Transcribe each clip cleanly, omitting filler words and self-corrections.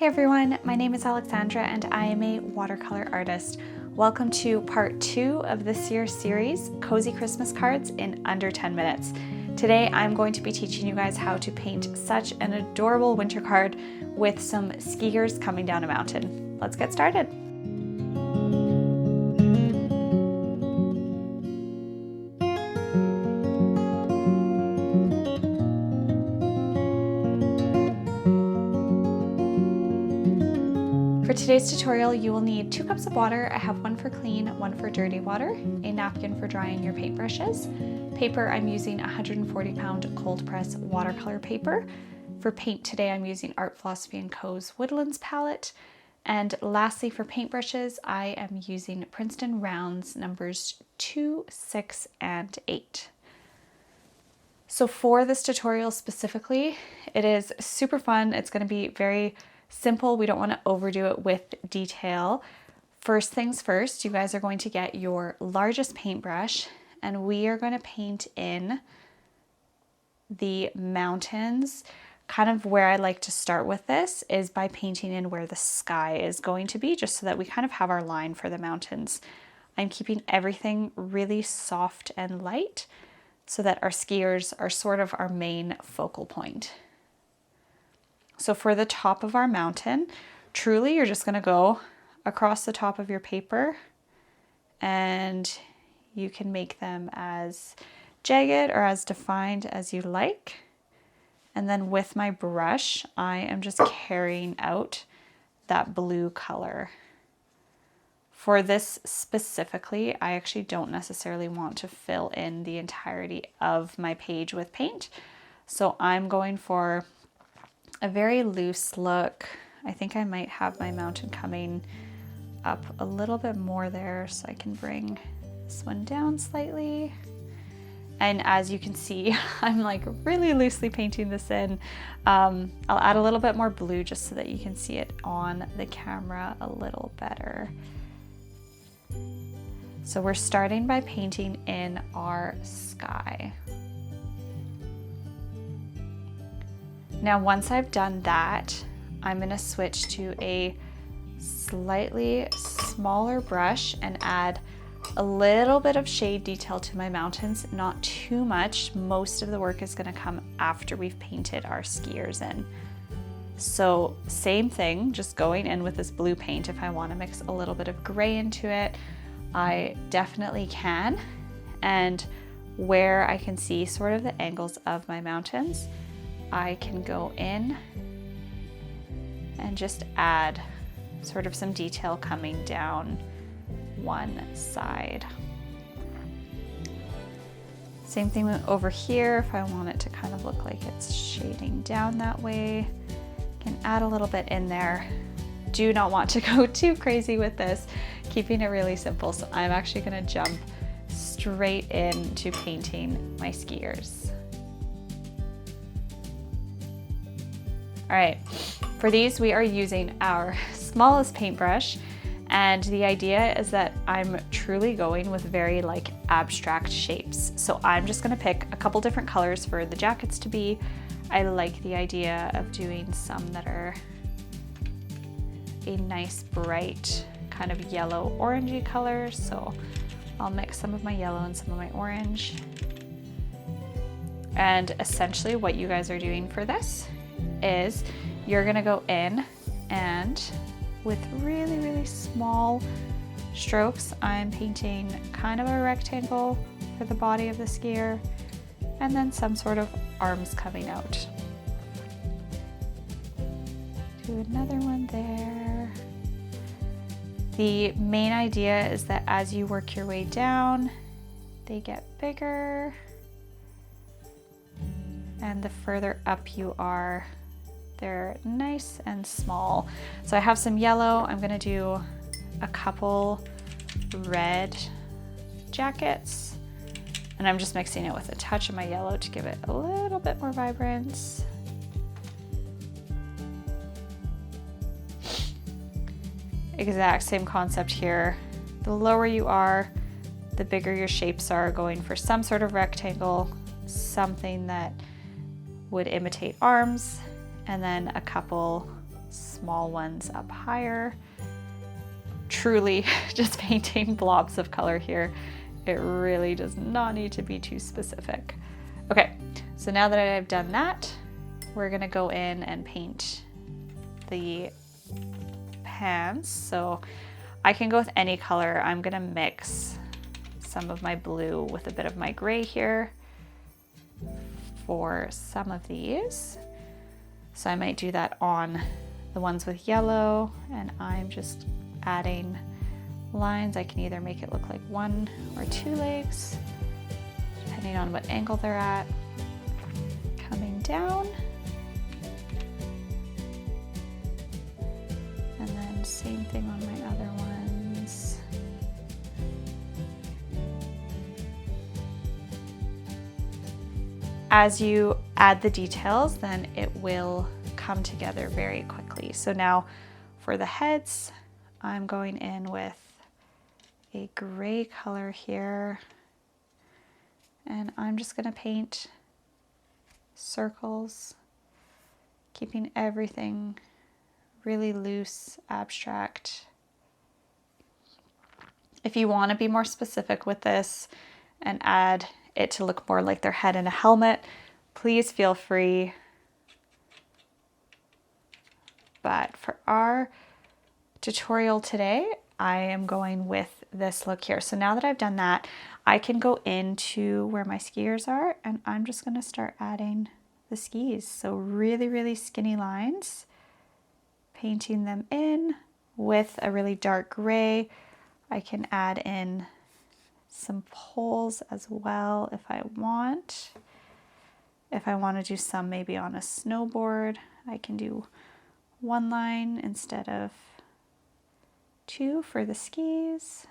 everyone, my name is Alexandra and I am a watercolor artist. Welcome to part 2 of this year's series, Cozy Christmas Cards in Under 10 Minutes. Today I'm going to be teaching you guys how to paint such an adorable winter card with some skiers coming down a mountain. Let's get started. For today's tutorial, you will need 2 cups of water. I have one for clean, one for dirty water, a napkin for drying your paintbrushes. Paper, I'm using 140-pound cold press watercolor paper. For paint today, I'm using Philosophy and Co's Woodlands palette. And lastly, for paintbrushes, I am using Princeton Rounds numbers 2, 6, and 8. So for this tutorial specifically, it is super fun. It's going to be very simple. We don't want to overdo it with detail. First things first, you guys are going to get your largest paintbrush and we are going to paint in the mountains. Kind of where I like to start with this is by painting in where the sky is going to be, just so that we kind of have our line for the mountains. I'm keeping everything really soft and light so that our skiers are sort of our main focal point. So for the top of our mountain, truly you're just going to go across the top of your paper and you can make them as jagged or as defined as you like. And then with my brush, I am just carrying out that blue color. For this specifically, I actually don't necessarily want to fill in the entirety of my page with paint. So I'm going for a very loose look. I think I might have my mountain coming up a little bit more there, so I can bring this one down slightly. And as you can see, I'm like really loosely painting this in. I'll add a little bit more blue just so that you can see it on the camera a little better. So we're starting by painting in our sky. Now, once I've done that, I'm going to switch to a slightly smaller brush and add a little bit of shade detail to my mountains, not too much. Most of the work is going to come after we've painted our skiers in. So same thing, just going in with this blue paint. If I want to mix a little bit of gray into it, I definitely can. And where I can see sort of the angles of my mountains, I can go in and just add sort of some detail coming down one side. Same thing over here. If I want it to kind of look like it's shading down that way, I can add a little bit in there. Do not want to go too crazy with this, keeping it really simple. So I'm actually going to jump straight into painting my skiers. All right, for these we are using our smallest paintbrush, and the idea is that I'm truly going with very like abstract shapes. So I'm just gonna pick a couple different colors for the jackets to be. I like the idea of doing some that are a nice bright kind of yellow orangey color. So I'll mix some of my yellow and some of my orange. And essentially what you guys are doing for this is you're gonna go in and with really, really small strokes, I'm painting kind of a rectangle for the body of the skier and then some sort of arms coming out. Do another one there. The main idea is that as you work your way down, they get bigger, and the further up you are, they're nice and small. So I have some yellow. I'm gonna do a couple red jackets, and I'm just mixing it with a touch of my yellow to give it a little bit more vibrance. Exact same concept here. The lower you are, the bigger your shapes are, going for some sort of rectangle, something that would imitate arms, and then a couple small ones up higher. Truly just painting blobs of color here. It really does not need to be too specific. Okay, so now that I've done that, we're gonna go in and paint the pants. So I can go with any color. I'm gonna mix some of my blue with a bit of my gray here for some of these. So I might do that on the ones with yellow, and I'm just adding lines. I can either make it look like 1 or 2 legs, depending on what angle they're at. Coming down. And then same thing on my other ones. As you add the details, then it will come together very quickly. So now for the heads, I'm going in with a gray color here, and I'm just going to paint circles, keeping everything really loose, abstract. If you want to be more specific with this and add it to look more like their head in a helmet, please feel free. But for our tutorial today, I am going with this look here. So now that I've done that, I can go into where my skiers are, and I'm just going to start adding the skis. So really, really skinny lines, painting them in with a really dark gray. I can add in some poles as well if I want. If I want to do some maybe on a snowboard, I can do 1 line instead of 2 for the skis.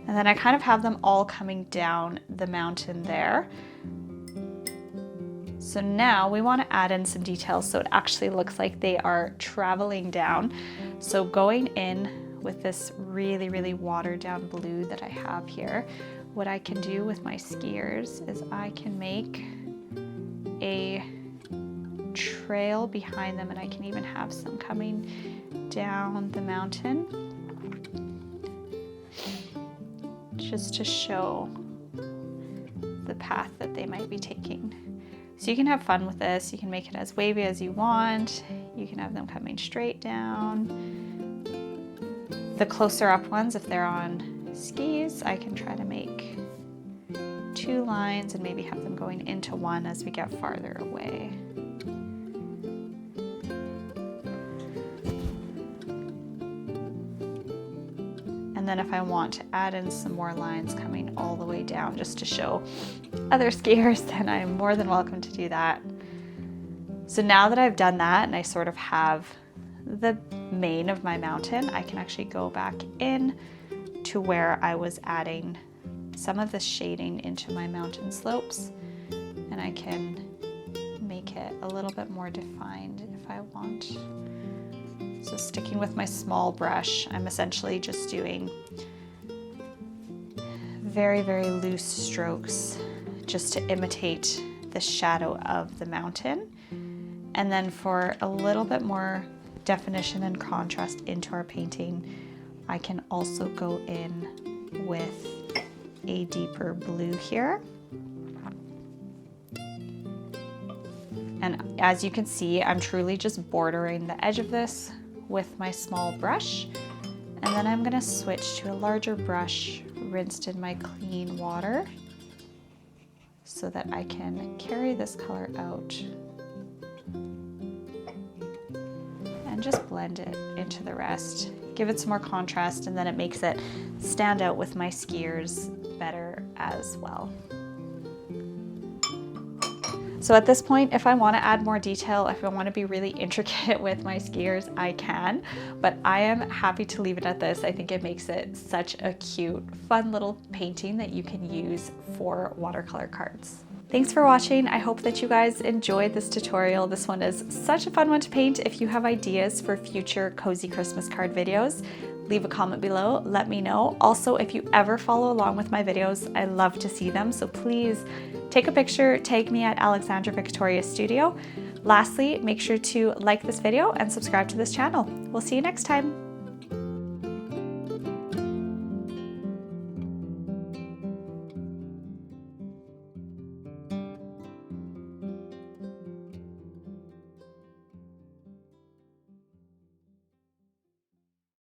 And then I kind of have them all coming down the mountain there. So now we want to add in some details so it actually looks like they are traveling down. So going in with this really, really watered down blue that I have here, what I can do with my skiers is I can make a trail behind them, and I can even have some coming down the mountain just to show the path that they might be taking. So you can have fun with this. You can make it as wavy as you want. You can have them coming straight down. The closer up ones, if they're on skis, I can try to make 2 lines and maybe have them going into 1 as we get farther away. And then if I want to add in some more lines coming all the way down just to show other skiers, then I'm more than welcome to do that. So now that I've done that and I sort of have the main of my mountain, I can actually go back in to where I was adding some of the shading into my mountain slopes, and I can make it a little bit more defined if I want. So sticking with my small brush, I'm essentially just doing very, very loose strokes just to imitate the shadow of the mountain. And then for a little bit more definition and contrast into our painting, I can also go in with a deeper blue here. And as you can see, I'm truly just bordering the edge of this with my small brush. And then I'm gonna switch to a larger brush rinsed in my clean water so that I can carry this color out and just blend it into the rest. Give it some more contrast, and then it makes it stand out with my skiers better as well. So at this point, if I want to add more detail, if I want to be really intricate with my skiers, I can, but I am happy to leave it at this. I think it makes it such a cute, fun little painting that you can use for watercolor cards. Thanks for watching. I hope that you guys enjoyed this tutorial. This one is such a fun one to paint. If you have ideas for future cozy Christmas card videos, leave a comment below, let me know. Also, if you ever follow along with my videos, I love to see them. So please take a picture, tag me at Alexandra Victoria Studio. Lastly, make sure to like this video and subscribe to this channel. We'll see you next time.